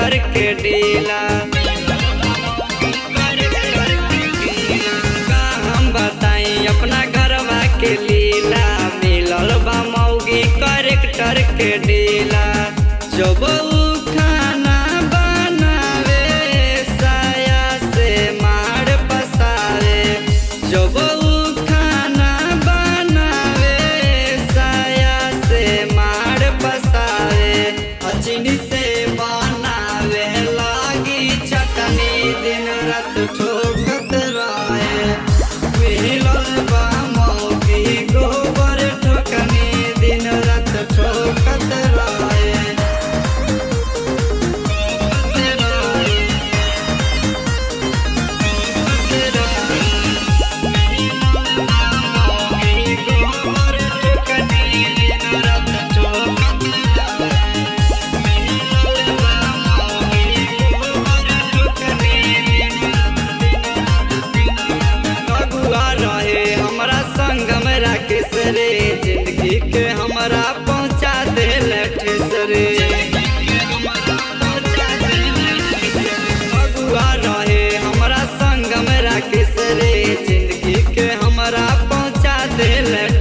Character के डीला। का हम बताई अपना घरवा के लीला, मिलल बा मौगी कैरेक्टर के डीला। जब खाना बनावे साया से मार पसावे, जब खाना बनावे साया से मार पसावे, अचनी से बनावे लागी चटनी, दिन रात ठोकत रहे। मिलल बा मौगी गोबर ठोकनी, दिन रात ठोकत रहे। रे जिंदगी के हमरा पहुँचा दे ठेस रे, अगुआ रहे हमरा संग में राकेश रे, जिंदगी के हमरा पहुँचा दे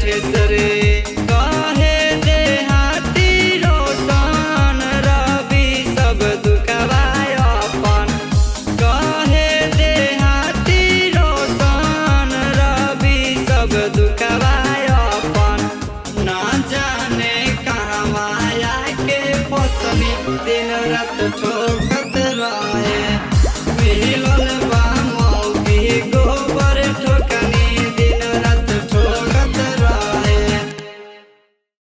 ठेस रे। कहे दे हाथी रोशन रवि सब दुखवा अपन, कहे दे हाथी रोशन रवि सब दुखवा, दिन रात ठोकत रहे।